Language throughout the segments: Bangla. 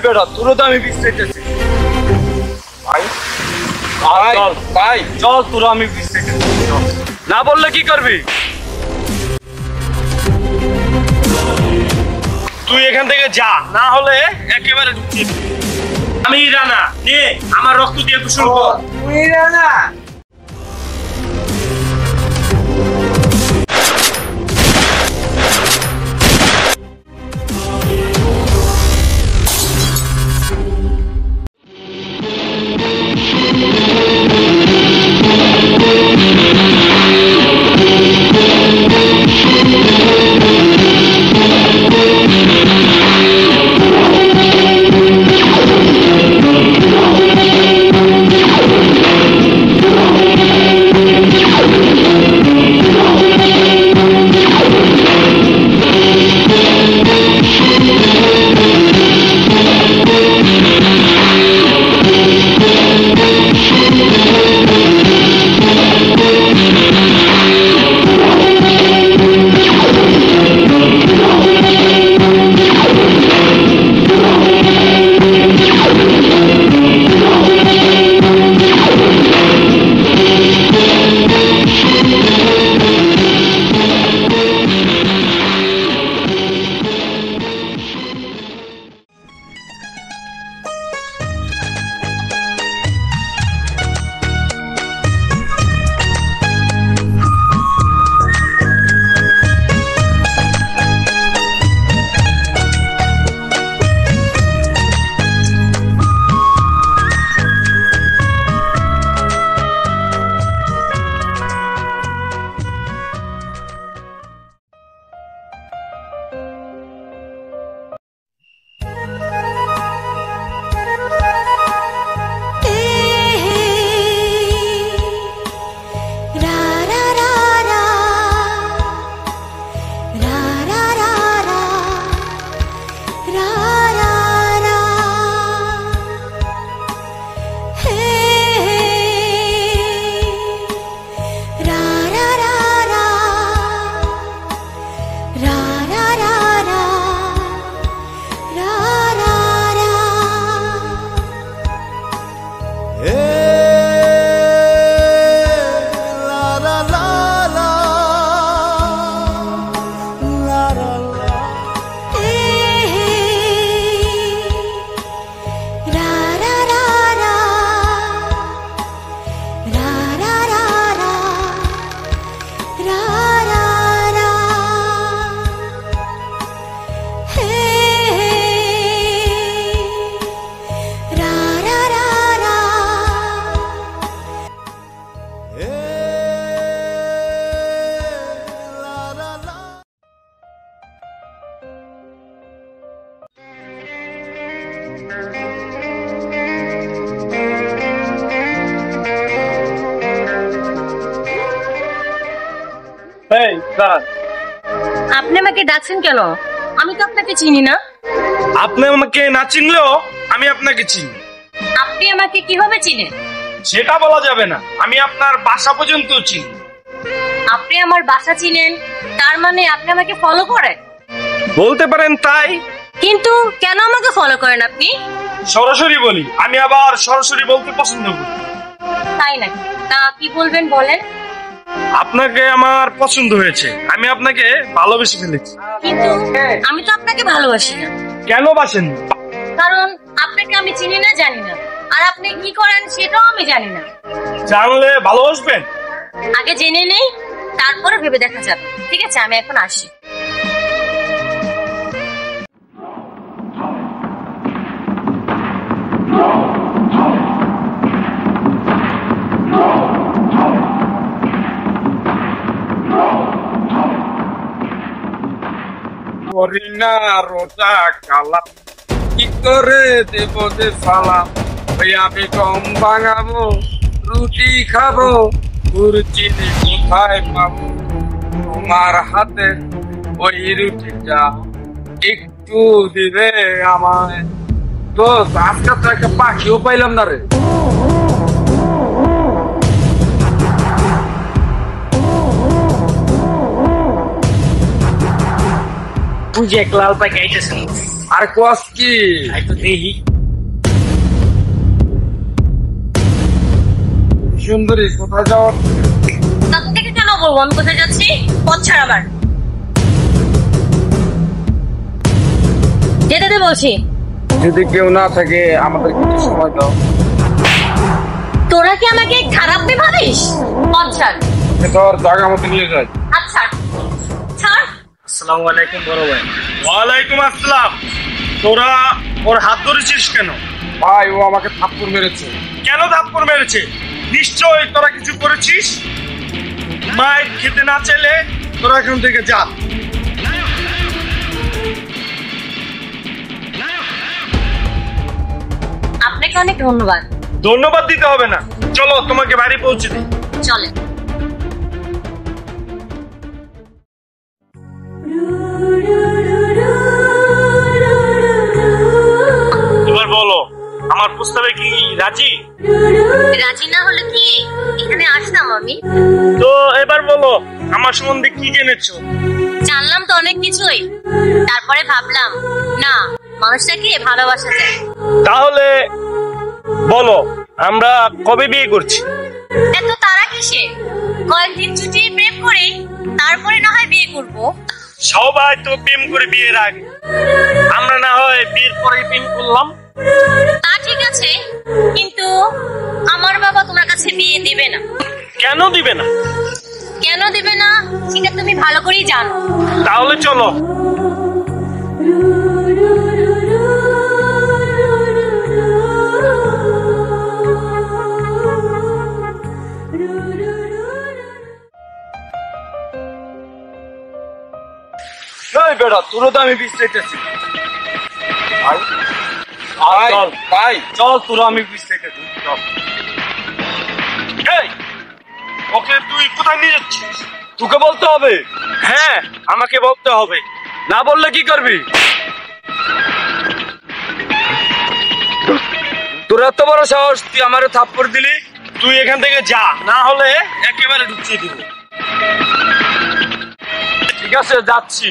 বেটা, তোরও তো আমি বিষ চাইতেছি। ভাই চল ভাই, চল তোরা আমি বিষ চাইতেছি। না বললে কি করবি? তুই এখান থেকে যা, না হলে একেবারে ঢুকিয়ে দিবি। আমি রানা, নে আমার রক্ত দিয়ে গোসল কর। তুই রানা? আপনি আমাকে ডাকছেন কেন? আমি তো আপনাকে চিনি না। আপনি আমাকে না চিনলেও আমি আপনাকে চিনি। আপনি আমাকে কিভাবে চিনেন? সেটা বলা যাবে না, আমি আপনার বাসা পর্যন্ত চিনি। আপনি আমার বাসা চিনেন, তার মানে আপনি আমাকে ফলো করেন? বলতে পারেন তাই। কিন্তু কেন আমাকে ফলো করেন আপনি? সরাসরি বলি, আমি আবার সরাসরি বলতে পছন্দ করি। তাই নাকি? তা কি বলবেন বলেন। আপনাকে আমার পছন্দ হয়েছে, আমি আপনাকে ভালোবেসে ফেলেছি। কিন্তু আমি তো আপনাকে ভালোবাসি না। কেন বাসেন? কারণ আপনাকে আমি চিনি না, জানি না, আর আপনি কি করেন সেটাও আমি জানি না। জানলে ভালোবাসবেন? আগে জেনে নেই, তারপরে ভেবে দেখা যাবে। ঠিক আছে, আমি এখন আসি। রোজা কালা কি করে দেব যে সালাম, ওই আমি কম ভাঙাবো, রুটি খাবো, গুড় চিনি কোথায় পাবো? তোমার হাতে ওই রুটিটা একটু দিবে আমায়। তো আজকে তো একটা পাখিও পাইলাম না রে। তুই যে এক লাল পাই গাইতেছ আর কোয়াস কি তো দেখি। সুন্দরী কোথায় যাও? আপনাকে কেন বলবো আমি কোথায় যাচ্ছি? পথ ছাড়াবার যেতে দে বলছি। যদি কেউ না থাকে আমাদের কিছু সময় দাও। তোরা কি আমাকে খারাপ ভাবিস? পথ ছাড়। তোর জায়গা মতো নিয়ে যাই। আচ্ছা ছাড়। আসসালামু আলাইকুম বড় ভাই। ওয়ালাইকুম আসসালাম। তোরা ওর হাত ধরেছিস কেন? ভাই ও আমাকে থাপ্পড় মেরেছে। কেন থাপ্পড় মেরেছে? নিশ্চয় তোরা কিছু করেছিস। মায়ের খেতে না চাইলে তোরা এখান থেকে যা। আপনাকে অনেক ধন্যবাদ। ধন্যবাদ দিতে হবে না, চলো তোমাকে বাড়ি পৌঁছে দিই। চলে। এবার বলো, আমার প্রস্তাবে কি রাজি? রাজি না হলে কি এখানে আসতাম আমি? তো এবার বলো, আমার সম্বন্ধে কি জেনেছো? জানলাম তো অনেক কিছুই, তারপরে ভাবলাম না, মানুষটাকে ভালোবাসা যায়। তাহলে বলো, আমরা কবে বিয়ে করছি? এত তারা কিসে? কয়েকদিন ছুটি প্রেম করে তারপরে না হয় বিয়ে করব। সবাই তো প্রেম করে বিয়ের আগে, আমরা না হয় বিয়ের পরে প্রেম করলাম। তা ঠিক আছে, কিন্তু আমার বাবা তোমার কাছে বিয়ে দেবে না। কেন দিবে না? কেন দেবে না সেটা তুমি ভালো করেই জানো। তাহলে চলো। এই বেটা, তোরও তো আমি বিশ্লেষেছি। চল তোরা আমি বিশ্লেষেছি। এই, ওকে তুই কোথায় নিয়ে যাচ্ছিস? তোকে বলতে হবে। হ্যাঁ, আমাকে বলতে হবে, না বললে কি করবি? তোর এত বড় সাহস, তুই আমারে থাপ্পড় দিলি? তুই এখান থেকে যা, না হলে একেবারে ঢুকিয়ে দিব। ঠিক আছে, যাচ্ছি।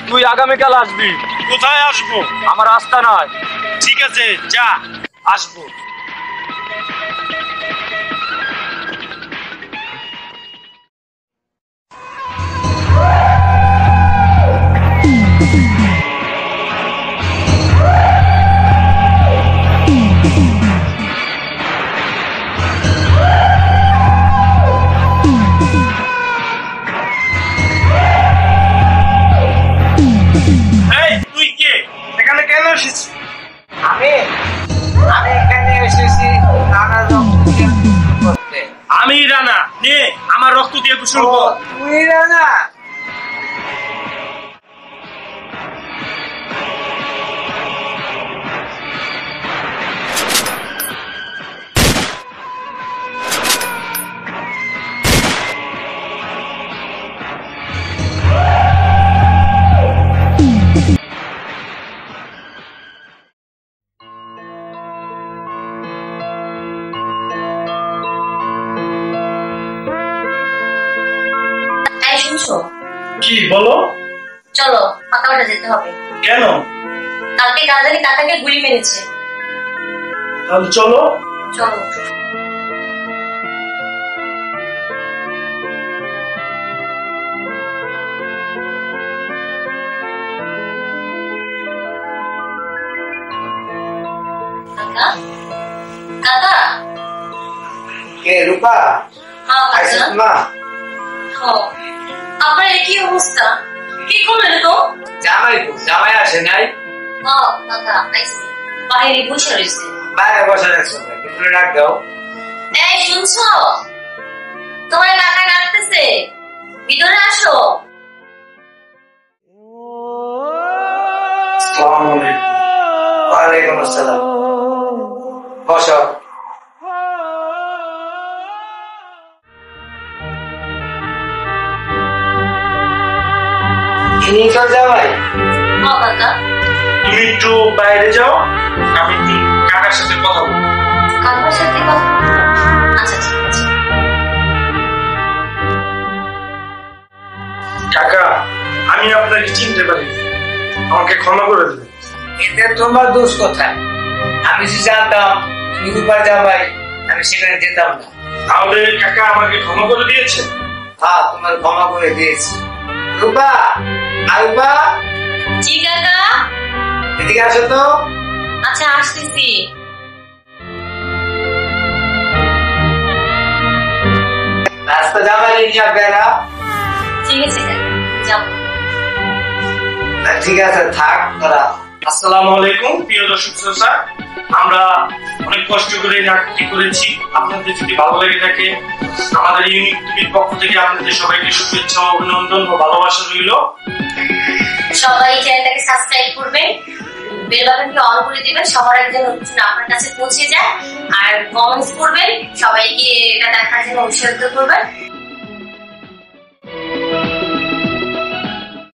তুই আগামীকাল আসবি। কোথায় আসবো? আমার রাস্তা নয়। ঠিক আছে, যা, আসবো। তুই কে? এখানে কেন এসেছিস? আমি এখানে এসেছি নানা রকম করতে। আমি রানা, নে আমার রক্ত দিয়ে গোসল কর। তুই রানা? শুনছো? কি বলো? চলো পাতাবাটা যেতে হবে। কেন? কালকে কাজে কাকাকে গুলি মেরেছে। তাহলে চলো। চলো। কাকা, কাকা। কে রূপা? হ্যাঁ আইসা কাকা। মা? হ্যাঁ। আপনার কি অবস্থা? কি করলেন তো? জামাই আসে নাই? হ্যাঁ কাকা, আইসি। বাইরে বসে রয়েছে। বাইরে বসে রাখছো, ভিতরে রাখ দাও। এই শুনছো? তোমার কাকা ডাকতেছে, ভিতরে আসো। আসসালামু আলাইকুম। ওয়ালাইকুম আসসালাম। বসো। ইনি তো জামাই? হ্যাঁ কাকা। তুমি একটু বাইরে যাও, আমি একটু কাকার সাথে কথা বলবো। কাকার সাথে কথা? আচ্ছা ঠিক আছে। কাকা, আমি আপনাকে চিনতে পারি। আমাকে ক্ষমা করে দেবেন। এতে তোমার দোষ কোথায়? আমি যদি জানতাম তুমি রূপার জামাই, আমি সেখানে যেতাম না। তাহলে কাকা আমাকে ক্ষমা করে দিয়েছে? হ্যাঁ, তোমার ক্ষমা করে দিয়েছি। রূপা, রূপা, জি কাকা। এদিকে আসো তো। আচ্ছা আসতেছি। রাস্তা জামাই নিয়ে বেড়া। ঠিক আছে কাকা, যাও। ঠিক আছে, থাক তোরা। আসসালামু আলাইকুম প্রিয় দর্শক শ্রোতা, আমরা অনেক কষ্ট করে নাটকটি করেছি। আপনাদের যদি ভালো লেগে থাকে, আমাদের ইউনিক টিভির পক্ষ থেকে আপনাদের সবাইকে শুভেচ্ছা, অভিনন্দন ও ভালোবাসা রইল। সবাই চ্যানেলটাকে সাবস্ক্রাইব করবেন, বেল বাটনটি অন করে দিবেন, সবার আগে যেন নোটিফিকেশন আপনার কাছে পৌঁছে যায়। আর কমেন্টস করবেন, সবাইকে এটা দেখার জন্য উৎসাহিত করবেন।